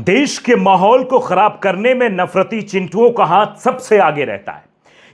देश के माहौल को खराब करने में नफरती चिंटुओं का हाथ सबसे आगे रहता है।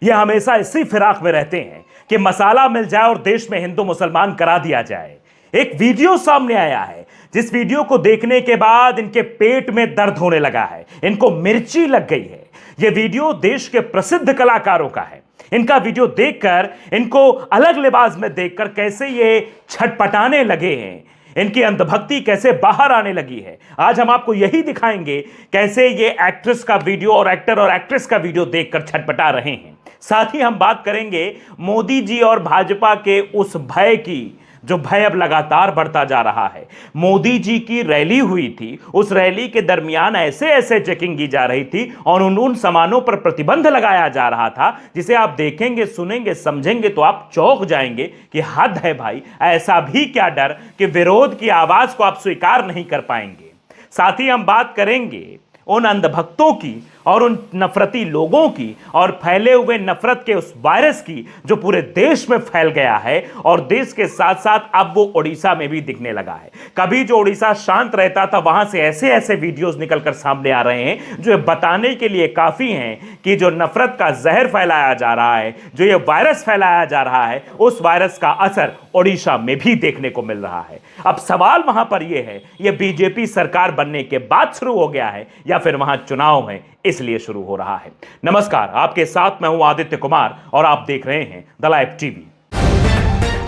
यह हमेशा इसी फिराक में रहते हैं कि मसाला मिल जाए और देश में हिंदू मुसलमान करा दिया जाए। एक वीडियो सामने आया है जिस वीडियो को देखने के बाद इनके पेट में दर्द होने लगा है, इनको मिर्ची लग गई है। यह वीडियो देश के प्रसिद्ध कलाकारों का है। इनका वीडियो देखकर, इनको अलग लिबास में देखकर कैसे ये छटपटाने लगे हैं, इनकी अंधभक्ति कैसे बाहर आने लगी है। आज हम आपको यही दिखाएंगे कैसे ये एक्ट्रेस का वीडियो और एक्टर और एक्ट्रेस का वीडियो देखकर छटपटा रहे हैं। साथ ही हम बात करेंगे मोदी जी और भाजपा के उस भय की, जो भय अब लगातार बढ़ता जा रहा है। मोदी जी की रैली हुई थी, उस रैली के दरमियान ऐसे ऐसे चेकिंग की जा रही थी और उन सामानों पर प्रतिबंध लगाया जा रहा था जिसे आप देखेंगे, सुनेंगे, समझेंगे तो आप चौंक जाएंगे कि हद है भाई, ऐसा भी क्या डर कि विरोध की आवाज को आप स्वीकार नहीं कर पाएंगे। साथ ही हम बात करेंगे उन अंधभक्तों की और उन नफरती लोगों की और फैले हुए नफरत के उस वायरस की जो पूरे देश में फैल गया है और देश के साथ साथ अब वो ओडिशा में भी दिखने लगा है। कभी जो ओडिशा शांत रहता था, वहां से ऐसे ऐसे वीडियोस निकलकर सामने आ रहे हैं जो बताने के लिए काफी हैं कि जो नफरत का जहर फैलाया जा रहा है, जो ये वायरस फैलाया जा रहा है, उस वायरस का असर ओडिशा में भी देखने को मिल रहा है। अब सवाल वहां पर यह है, यह बीजेपी सरकार बनने के बाद शुरू हो गया है या फिर वहां चुनाव है इसलिए शुरू हो रहा है। नमस्कार, आपके साथ मैं हूं आदित्य कुमार और आप देख रहे हैं the live TV.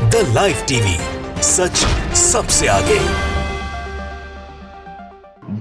The live TV, सच सबसे आगे।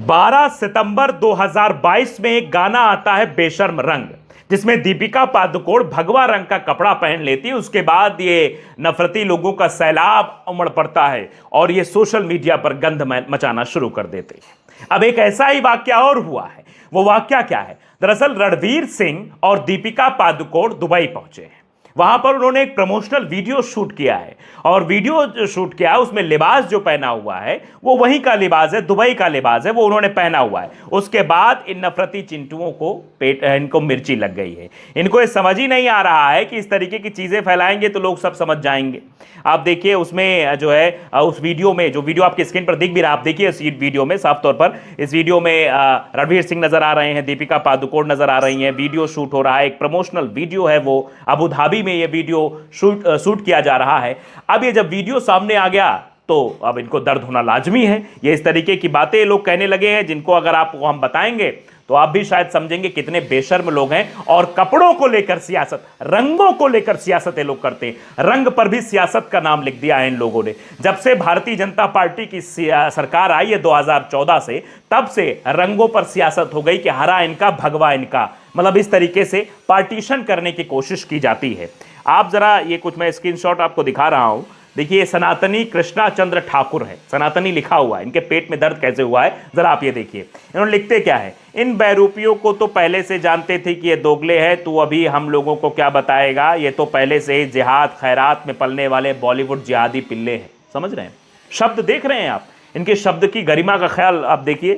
12 सितंबर 2022 में एक गाना आता है बेशर्म रंग, जिसमें दीपिका पादुकोण भगवा रंग का कपड़ा पहन लेती है। उसके बाद ये नफरती लोगों का सैलाब उमड़ पड़ता है और ये सोशल मीडिया पर गंद मचाना शुरू कर देते हैं। अब एक ऐसा ही वाकया और हुआ है। वो वाकया क्या है? दरअसल रणवीर सिंह और दीपिका पादुकोण दुबई पहुंचे हैं। वहां पर उन्होंने एक प्रमोशनल वीडियो शूट किया है और वीडियो जो शूट किया है उसमें लिबास जो पहना हुआ है वो वहीं का लिबास है, दुबई का लिबास है, वो उन्होंने पहना हुआ है। उसके बाद इन नफरती चिंटुओं को इनको मिर्ची लग गई है। इनको ये समझ ही नहीं आ रहा है कि इस तरीके की चीजें फैलाएंगे तो लोग सब समझ जाएंगे। आप देखिए उसमें जो है, उस वीडियो में, जो वीडियो आपके स्क्रीन पर दिख भी रहा है, आप देखिए इस वीडियो में साफ तौर पर, इस वीडियो में रणवीर सिंह नजर आ रहे हैं, दीपिका पादुकोण नजर आ रही हैं, वीडियो शूट हो रहा है। एक प्रमोशनल वीडियो है, वो अबू धाबी में ये वीडियो शूट किया जा रहा है। अब ये जब वीडियो सामने आ गया तो अब इनको दर्द होना लाजमी है। ये इस तरीके की बातें लोग कहने लगे हैं जिनको अगर आपको हम बताएंगे तो आप भी शायद समझेंगे कितने बेशर्म लोग हैं। और कपड़ों को लेकर सियासत, रंगों को लेकर सियासत ये लोग करते हैं। रंग पर भी सियासत का नाम लिख दिया है इन लोगों ने। जब से भारतीय जनता पार्टी की सरकार आई है 2014 से, तब से रंगों पर सियासत हो गई कि हरा इनका, भगवा इनका, मतलब इस तरीके से पार्टीशन करने की कोशिश की जाती है। आप जरा ये कुछ, मैं स्क्रीनशॉट आपको दिखा रहा हूं, देखिए सनातनी कृष्णा चंद्र ठाकुर है, सनातनी लिखा हुआ है। इनके पेट में दर्द कैसे हुआ है जरा आप ये देखिए। इन्होंने लिखते क्या है, इन बैरूपियों को तो पहले से जानते थे कि ये दोगले हैं, तो अभी हम लोगों को क्या बताएगा, ये तो पहले से ही जिहाद खैरात में पलने वाले बॉलीवुड जिहादी पिल्ले हैं। समझ रहे हैं? शब्द देख रहे हैं आप, इनके शब्द की गरिमा का ख्याल आप देखिए।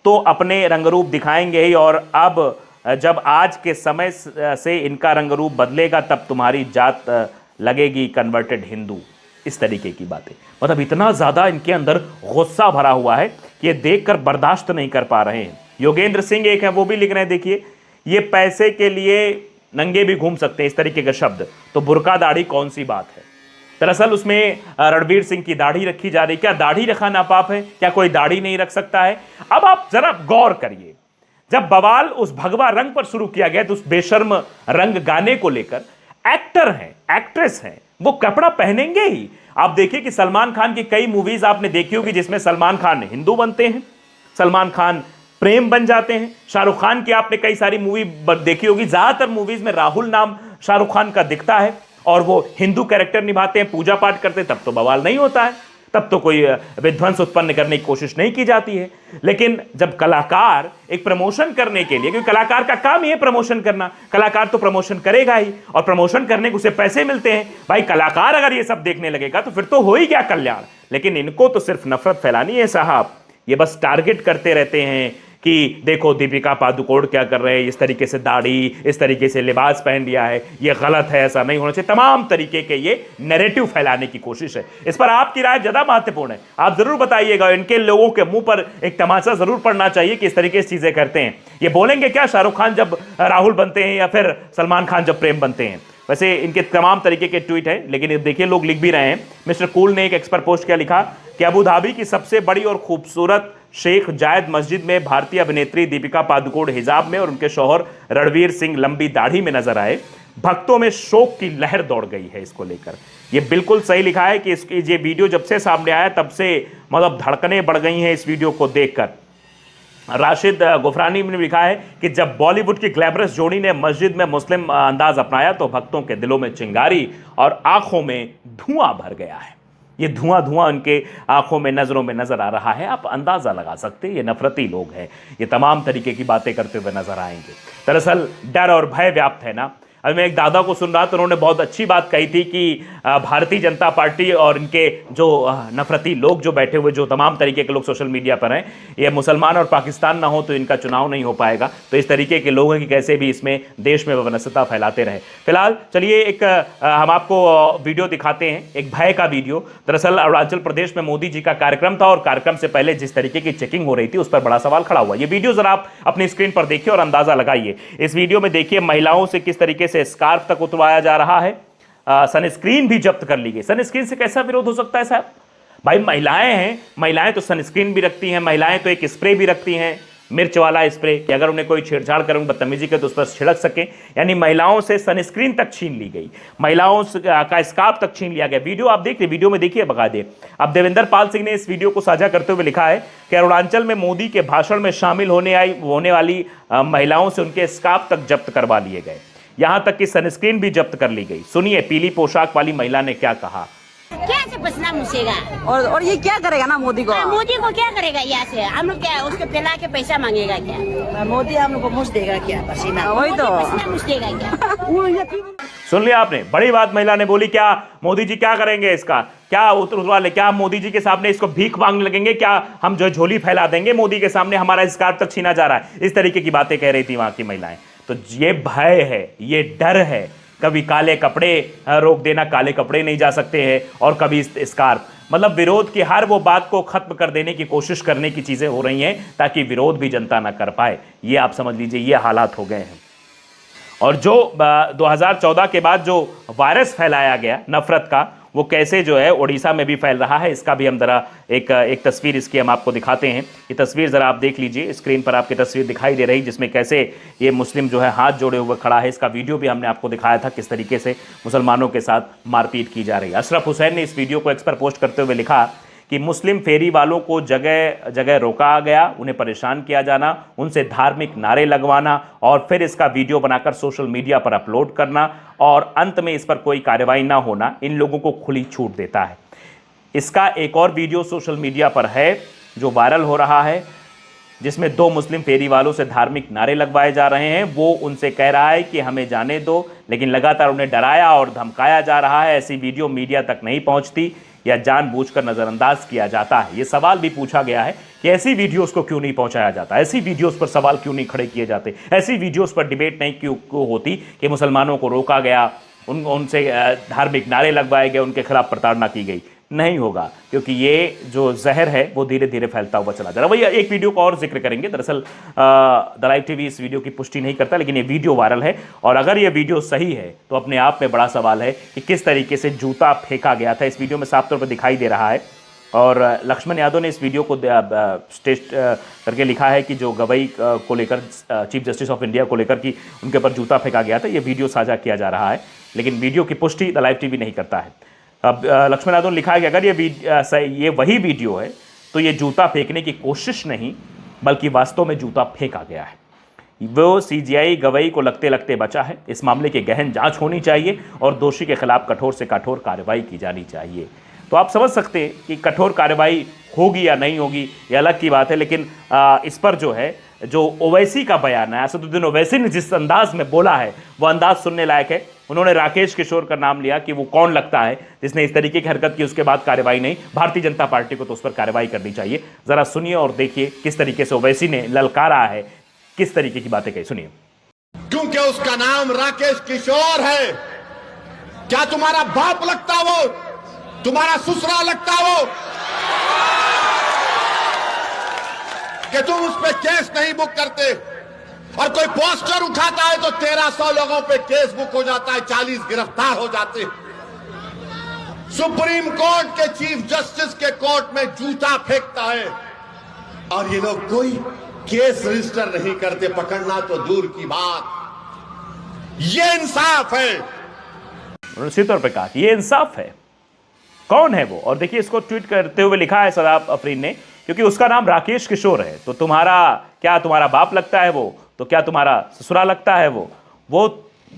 तो अपने रंगरूप दिखाएंगे ही, और अब जब आज के समय से इनका रंगरूप बदलेगा तब तुम्हारी जात लगेगी कन्वर्टेड हिंदू। इस तरीके की बातें, मतलब इतना ज्यादा इनके अंदर गुस्सा भरा हुआ है कि ये देखकर बर्दाश्त नहीं कर पा रहे हैं। योगेंद्र सिंह एक है, वो भी लिख रहे हैं, देखिए, ये पैसे के लिए नंगे भी घूम सकते हैं, इस तरीके के शब्द। तो बुर्का दाढ़ी कौन सी बात है? दरअसल उसमें रणवीर सिंह की दाढ़ी रखी जा रही। क्या दाढ़ी रखा नापाप है? क्या कोई दाढ़ी नहीं रख सकता है? अब आप जरा गौर करिए, जब बवाल उस भगवा रंग पर शुरू किया गया तो उस बेशर्म रंग गाने को लेकर एक्टर हैं, एक्ट्रेस हैं, वो कपड़ा पहनेंगे ही। आप देखिए कि सलमान खान की कई मूवीज आपने देखी होगी जिसमें सलमान खान हिंदू बनते हैं, सलमान खान प्रेम बन जाते हैं। शाहरुख खान की आपने कई सारी मूवी देखी होगी, ज्यादातर मूवीज में राहुल नाम शाहरुख खान का दिखता है और वो हिंदू कैरेक्टर निभाते हैं, पूजा पाठ करते हैं, तब तो बवाल नहीं होता है, तब तो कोई विध्वंस उत्पन्न करने की कोशिश नहीं की जाती है। लेकिन जब कलाकार एक प्रमोशन करने के लिए, क्योंकि कलाकार का काम ही है प्रमोशन करना, कलाकार तो प्रमोशन करेगा ही और प्रमोशन करने को उसे पैसे मिलते हैं। भाई कलाकार अगर ये सब देखने लगेगा तो फिर तो हो ही गया कल्याण। लेकिन इनको तो सिर्फ नफरत फैलानी है साहब। ये बस टारगेट करते रहते हैं कि देखो दीपिका पादुकोण क्या कर रहे हैं, इस तरीके से दाढ़ी, इस तरीके से लिबास पहन लिया है, ये गलत है, ऐसा नहीं होना चाहिए। तमाम तरीके के ये नैरेटिव फैलाने की कोशिश है। इस पर आपकी राय ज्यादा महत्वपूर्ण है, आप जरूर बताइएगा। इनके लोगों के मुंह पर एक तमाचा जरूर पड़ना चाहिए कि इस तरीके से चीजें करते हैं। ये बोलेंगे क्या शाहरुख खान जब राहुल बनते हैं या फिर सलमान खान जब प्रेम बनते हैं? वैसे इनके तमाम तरीके के ट्वीट हैं, लेकिन देखिए लोग लिख भी रहे हैं। मिस्टर कूल ने एक एक्सपर्ट पोस्ट क्या लिखा कि अबू धाबी की सबसे बड़ी और खूबसूरत शेख जायद मस्जिद में भारतीय अभिनेत्री दीपिका पादुकोण हिजाब में और उनके शौहर रणवीर सिंह लंबी दाढ़ी में नजर आए। भक्तों में शोक की लहर दौड़ गई है इसको लेकर। ये बिल्कुल सही लिखा है कि इसकी ये वीडियो जब से सामने आया तब से मतलब धड़कनें बढ़ गई हैं इस वीडियो को देखकर। राशिद गुफरानी ने लिखा है कि जब बॉलीवुड की ग्लैमरस जोड़ी ने मस्जिद में मुस्लिम अंदाज अपनाया तो भक्तों के दिलों में चिंगारी और आंखों में धुआं भर गया है। ये धुआं धुआं उनके आंखों में, नजरों में नजर आ रहा है। आप अंदाजा लगा सकते हैं ये नफरती लोग हैं, ये तमाम तरीके की बातें करते हुए नजर आएंगे। दरअसल डर और भय व्याप्त है ना। अभी मैं एक दादा को सुन रहा था, उन्होंने बहुत अच्छी बात कही थी कि भारतीय जनता पार्टी और इनके जो नफरती लोग जो बैठे हुए, जो तमाम तरीके के लोग सोशल मीडिया पर हैं, ये मुसलमान और पाकिस्तान ना हो तो इनका चुनाव नहीं हो पाएगा। तो इस तरीके के लोग हैं कि कैसे भी इसमें देश में वैमनस्यता फैलाते रहे। फिलहाल चलिए एक हम आपको वीडियो दिखाते हैं, एक भय का वीडियो। दरअसल अरुणाचल प्रदेश में मोदी जी का कार्यक्रम था और कार्यक्रम से पहले जिस तरीके की चेकिंग हो रही थी उस पर बड़ा सवाल खड़ा हुआ। ये वीडियो जरा आप अपनी स्क्रीन पर देखिए और अंदाजा लगाइए। इस वीडियो में देखिए महिलाओं से किस तरीके से स्कार्फ तक उतरवाया जा रहा है। सनस्क्रीन भी जब्त कर ली गई। सनस्क्रीन से कैसा विरोध हो सकता है साहब? भाई महिलाएं हैं, महिलाएं तो सनस्क्रीन भी रखती हैं, महिलाएं तो एक स्प्रे भी रखती हैं, मिर्च वाला स्प्रे, कि अगर उन्हें कोई छेड़छाड़ करें, बदतमीजी करे तो उस पर छिड़क सकें। यानी महिलाओं से सनस्क्रीन तक छीन ली गई, महिलाओं का स्कार्फ तक छीन लिया गया। वीडियो आप देखिए, वीडियो में देखिए बकायदे। अब देवेंद्र पाल सिंह ने इस वीडियो को साझा करते हुए लिखा है कि अरुणाचल में मोदी के भाषण में शामिल होने वाली महिलाओं से उनके स्कार्फ तक जब्त करवा लिए गए, यहां तक कि सनस्क्रीन भी जब्त कर ली गई। सुनिए पीली पोशाक वाली महिला ने क्या कहा। क्या से पसीना मुसेगा और ये क्या करेगा ना मोदी को? मोदी को क्या करेगा यहाँ से? हम लोग क्या उसके पिला के पैसा मांगेगा क्या? मोदी हम लोग को मुझ देगा क्या पसीना? वही तो पसीना मुसेगा क्या? सुन लिया आपने, बड़ी बात महिला ने बोली। क्या मोदी जी क्या करेंगे इसका? क्या उतरवा ले? क्या मोदी जी के सामने इसको भीख मांगने लगेंगे? क्या हम जो झोली फैला देंगे मोदी के सामने, हमारा स्कार्फ तक छीना जा रहा है? इस तरीके की बातें कह रही थी वहां की महिलाएं। तो ये भय है, ये डर है। कभी काले कपड़े रोक देना, काले कपड़े नहीं जा सकते हैं, और कभी स्कार्फ। मतलब विरोध की हर वो बात को खत्म कर देने की कोशिश करने की चीजें हो रही हैं ताकि विरोध भी जनता ना कर पाए। ये आप समझ लीजिए, ये हालात हो गए हैं। और जो 2014 के बाद जो वायरस फैलाया गया नफरत का, वो कैसे जो है उड़ीसा में भी फैल रहा है, इसका भी हम जरा एक तस्वीर इसकी हम आपको दिखाते हैं। ये तस्वीर ज़रा आप देख लीजिए, स्क्रीन पर आपकी तस्वीर दिखाई दे रही, जिसमें कैसे ये मुस्लिम जो है हाथ जोड़े हुए खड़ा है। इसका वीडियो भी हमने आपको दिखाया था, किस तरीके से मुसलमानों के साथ मारपीट की जा रही है। अशरफ हुसैन ने इस वीडियो को एक्स पर पोस्ट करते हुए लिखा कि मुस्लिम फेरी वालों को जगह जगह रोका गया, उन्हें परेशान किया जाना, उनसे धार्मिक नारे लगवाना और फिर इसका वीडियो बनाकर सोशल मीडिया पर अपलोड करना और अंत में इस पर कोई कार्रवाई ना होना इन लोगों को खुली छूट देता है। इसका एक और वीडियो सोशल मीडिया पर है जो वायरल हो रहा है, जिसमें 2 मुस्लिम फेरी वालों से धार्मिक नारे लगवाए जा रहे हैं। वो उनसे कह रहा है कि हमें जाने दो, लेकिन लगातार उन्हें डराया और धमकाया जा रहा है। ऐसी वीडियो मीडिया तक नहीं पहुंचती या जानबूझकर नज़रअंदाज किया जाता है। ये सवाल भी पूछा गया है कि ऐसी वीडियोस को क्यों नहीं पहुंचाया जाता, ऐसी वीडियोस पर सवाल क्यों नहीं खड़े किए जाते, ऐसी वीडियोस पर डिबेट नहीं क्यों होती कि मुसलमानों को रोका गया, उनसे धार्मिक नारे लगवाए गए, उनके खिलाफ प्रताड़ना की गई। नहीं होगा, क्योंकि ये जो जहर है वो धीरे धीरे फैलता हुआ चला जा रहा है। वही एक वीडियो को और जिक्र करेंगे। दरअसल द लाइव टीवी इस वीडियो की पुष्टि नहीं करता, लेकिन ये वीडियो वायरल है और अगर ये वीडियो सही है तो अपने आप में बड़ा सवाल है कि किस तरीके से जूता फेंका गया था। इस वीडियो में साफ तौर पर दिखाई दे रहा है। और लक्ष्मण यादव ने इस वीडियो को स्टेट करके लिखा है कि जो गवई को लेकर, चीफ जस्टिस ऑफ इंडिया को लेकर कि उनके ऊपर जूता फेंका गया था, ये वीडियो साझा किया जा रहा है, लेकिन वीडियो की पुष्टि द लाइव टीवी नहीं करता है। अब लक्ष्मण यादव ने लिखा है कि अगर ये वही वीडियो है तो ये जूता फेंकने की कोशिश नहीं बल्कि वास्तव में जूता फेंका गया है। वो सीजीआई गवई को लगते लगते बचा है। इस मामले की गहन जांच होनी चाहिए और दोषी के खिलाफ कठोर से कठोर कार्रवाई की जानी चाहिए। तो आप समझ सकते हैं कि कठोर कार्रवाई होगी या नहीं होगी ये अलग की बात है, लेकिन इस पर जो है, जो ओवैसी का बयान है, असदुद्दीन ओवैसी ने जिस अंदाज में बोला है वो अंदाज सुनने लायक है। उन्होंने राकेश किशोर का नाम लिया कि वो कौन लगता है जिसने इस तरीके की हरकत की, उसके बाद कार्रवाई नहीं। भारतीय जनता पार्टी को तो उस पर कार्रवाई करनी चाहिए। जरा सुनिए और देखिए किस तरीके से ओवैसी ने ललकारा है, किस तरीके की बातें कही, सुनिए। क्योंकि उसका नाम राकेश किशोर है। क्या तुम्हारा बाप लगता वो? तुम्हारा ससुरा लगता वो? कि तुम उस पे केस नहीं बुक करते, और कोई पोस्टर उठाता है तो 1300 लोगों पे केस बुक हो जाता है, 40 गिरफ्तार हो जाते। सुप्रीम कोर्ट के चीफ जस्टिस के कोर्ट में जूता फेंकता है, और ये लोग कोई केस रजिस्टर नहीं करते, पकड़ना तो दूर की बात। ये इंसाफ है। उन्होंने इसी तौर पर कहा कि ये इंसाफ है। कौन है वो? और देखिए इसको ट्वीट करते हुए लिखा है सदाब अफरीन ने, क्योंकि उसका नाम राकेश किशोर है। तो तुम्हारा बाप लगता है वो? तो क्या तुम्हारा ससुरा लगता है वो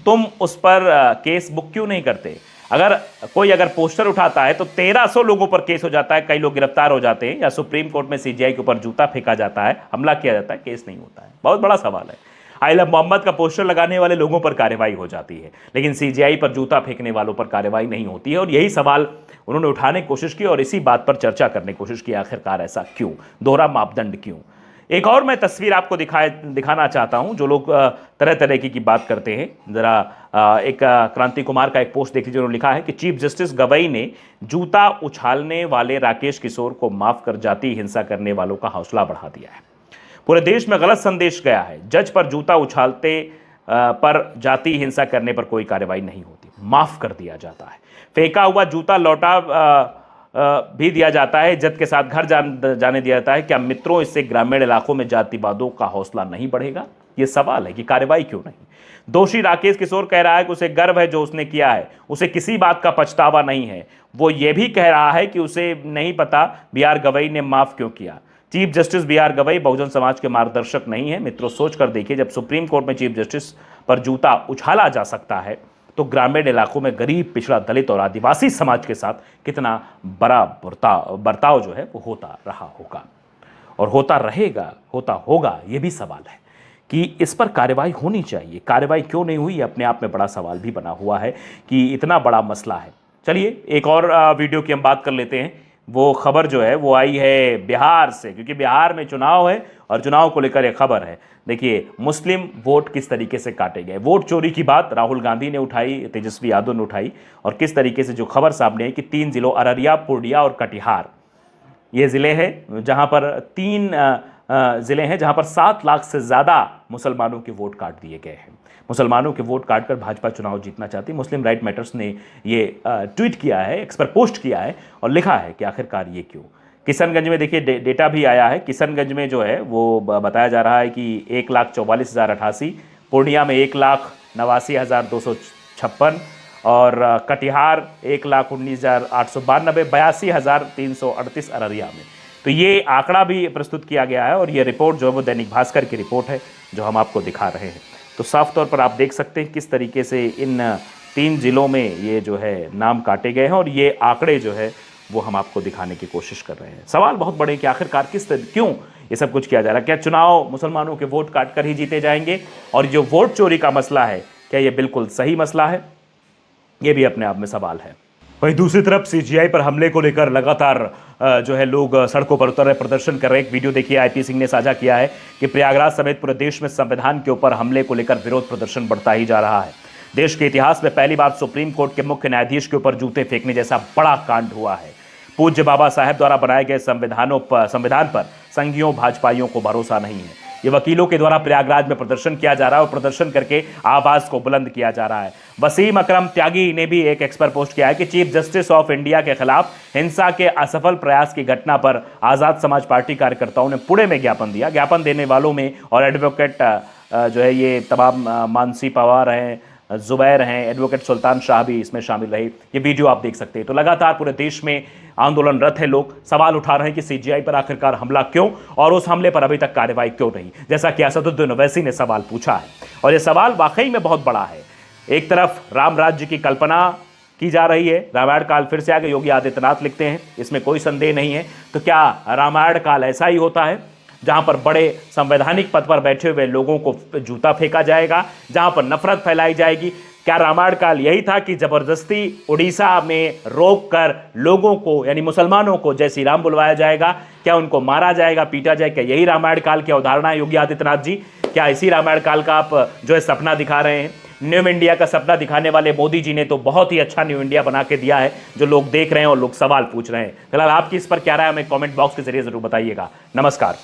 तुम उस पर केस बुक क्यों नहीं करते? अगर पोस्टर उठाता है तो 1300 लोगों पर केस हो जाता है, कई लोग गिरफ्तार हो जाते हैं, या सुप्रीम कोर्ट में सीजीआई के ऊपर जूता फेंका जाता है, हमला किया जाता है, केस नहीं होता है। बहुत बड़ा सवाल है। आई लव मोहम्मद का पोस्टर लगाने वाले लोगों पर कार्रवाई हो जाती है, लेकिन सीजीआई पर जूता फेंकने वालों पर कार्रवाई नहीं होती है। और यही सवाल उन्होंने उठाने की कोशिश की और इसी बात पर चर्चा करने की कोशिश की, आखिरकार ऐसा क्यों, दोहरा मापदंड क्यों। एक और मैं तस्वीर आपको दिखाना चाहता हूं। जो लोग तरह तरह की बात करते हैं, जरा एक क्रांति कुमार का एक पोस्ट देख लीजिए। उन्होंने लिखा है कि चीफ जस्टिस गवई ने जूता उछालने वाले राकेश किशोर को माफ कर जाति हिंसा करने वालों का हौसला बढ़ा दिया है। पूरे देश में गलत संदेश गया है। जज पर जूता उछालते पर जाति हिंसा करने पर कोई कार्रवाई नहीं होती, माफ कर दिया जाता है। फेंका हुआ जूता लौटा भी दिया जाता है, इज्जत के साथ घर जाने दिया जाता है। क्या मित्रों, इससे ग्रामीण इलाकों में जातिवादों का हौसला नहीं बढ़ेगा? ये सवाल है कि कार्रवाई क्यों नहीं। दोषी राकेश किशोर कह रहा है कि उसे गर्व है जो उसने किया है, उसे किसी बात का पछतावा नहीं है। वो ये भी कह रहा है कि उसे नहीं पता बी.आर. गवई ने माफ क्यों किया। Chief justice B R. गवई बहुजन समाज के मार्गदर्शक नहीं है। मित्रों, सोच कर देखिए, जब सुप्रीम कोर्ट में चीफ जस्टिस पर जूता उछाला जा सकता है तो ग्रामीण इलाकों में गरीब, पिछड़ा, दलित और आदिवासी समाज के साथ कितना बड़ा बर्ताव जो है वो होता रहा होगा और होता रहेगा, होता होगा। ये भी सवाल है कि इस पर कार्रवाई होनी चाहिए। कार्रवाई क्यों नहीं हुई, अपने आप में बड़ा सवाल भी बना हुआ है कि इतना बड़ा मसला है। चलिए एक और वीडियो की हम बात कर लेते हैं। वो खबर जो है वो आई है बिहार से, क्योंकि बिहार में चुनाव है और चुनाव को लेकर एक खबर है। देखिए, मुस्लिम वोट किस तरीके से काटे गए। वोट चोरी की बात राहुल गांधी ने उठाई, तेजस्वी यादव ने उठाई, और किस तरीके से जो खबर सामने आई कि 3 जिलों अररिया, पूर्णिया और कटिहार, ये ज़िले हैं जहां पर 3 ज़िले हैं जहां पर 7 लाख से ज़्यादा मुसलमानों के वोट काट दिए गए हैं। मुसलमानों के वोट काटकर भाजपा चुनाव जीतना चाहती। मुस्लिम राइट मैटर्स ने ये ट्वीट किया है, एक्स पर पोस्ट किया है और लिखा है कि आखिरकार ये क्यों। किशनगंज में देखिए डेटा भी आया है। किशनगंज में जो है वो बताया जा रहा है कि 1,44,088, पूर्णिया में 1,89,256 और कटिहार 1,19,892, 82,338 अररिया में। तो ये आंकड़ा भी प्रस्तुत किया गया है और ये रिपोर्ट जो है वो दैनिक भास्कर की रिपोर्ट है जो हम आपको दिखा रहे हैं। तो साफ तौर पर आप देख सकते हैं किस तरीके से इन 3 जिलों में ये जो है नाम काटे गए हैं और ये आंकड़े जो है वो हम आपको दिखाने की कोशिश कर रहे हैं। सवाल बहुत बड़े कि आखिरकार क्यों ये सब कुछ किया जा रहा है। क्या चुनाव मुसलमानों के वोट काट कर ही जीते जाएंगे? और जो वोट चोरी का मसला है, क्या ये बिल्कुल सही मसला है? ये भी अपने आप में सवाल है। वहीं दूसरी तरफ सीजीआई पर हमले को लेकर लगातार जो है लोग सड़कों पर उतर रहे, प्रदर्शन कर रहे हैं। एक वीडियो देखिए, आईपी सिंह ने साझा किया है कि प्रयागराज समेत पूरे देश में संविधान के ऊपर हमले को लेकर विरोध प्रदर्शन बढ़ता ही जा रहा है। देश के इतिहास में पहली बार सुप्रीम कोर्ट के मुख्य न्यायाधीश के ऊपर जूते फेंकने जैसा बड़ा कांड हुआ है। पूज्य बाबा साहेब द्वारा बनाए गए संविधान पर संघियों भाजपाइयों को भरोसा नहीं है। ये वकीलों के द्वारा प्रयागराज में प्रदर्शन किया जा रहा है और प्रदर्शन करके आवाज को बुलंद किया जा रहा है। वसीम अकरम त्यागी ने भी एक एक्स पर पोस्ट किया है कि चीफ जस्टिस ऑफ इंडिया के खिलाफ हिंसा के असफल प्रयास की घटना पर आजाद समाज पार्टी कार्यकर्ताओं ने पुणे में ज्ञापन दिया। ज्ञापन देने वालों में और एडवोकेट जो है ये तमाम मानसी पवार हैं, जुबैर हैं, एडवोकेट सुल्तान शाह भी इसमें शामिल रहे। ये वीडियो आप देख सकते हैं। तो लगातार पूरे देश में आंदोलनरत है, लोग सवाल उठा रहे हैं कि सीजीआई पर आखिरकार हमला क्यों और उस हमले पर अभी तक कार्रवाई क्यों नहीं, जैसा कि असदुद्दीन ओवैसी ने सवाल पूछा है। और ये सवाल वाकई में बहुत बड़ा है। एक तरफ राम राज्य की कल्पना की जा रही है, रामायण काल फिर से आगे, योगी आदित्यनाथ लिखते हैं, इसमें कोई संदेह नहीं है। तो क्या रामायण काल ऐसा ही होता है जहां पर बड़े संवैधानिक पद पर बैठे हुए लोगों को जूता फेंका जाएगा, जहां पर नफरत फैलाई जाएगी, क्या रामायण काल यही था कि जबरदस्ती उड़ीसा में रोककर लोगों को यानी मुसलमानों को जय श्री राम बुलवाया जाएगा? क्या उनको मारा जाएगा, पीटा जाएगा? क्या यही रामायण काल की अवधारणा है योगी आदित्यनाथ जी? क्या इसी रामायण काल का आप जो है सपना दिखा रहे हैं? न्यू इंडिया का सपना दिखाने वाले मोदी जी ने तो बहुत ही अच्छा न्यू इंडिया बना के दिया है, जो लोग देख रहे हैं और लोग सवाल पूछ रहे हैं। फिलहाल आपकी इस पर क्या राय है, हमें कमेंट बॉक्स के जरिए जरूर बताइएगा। नमस्कार।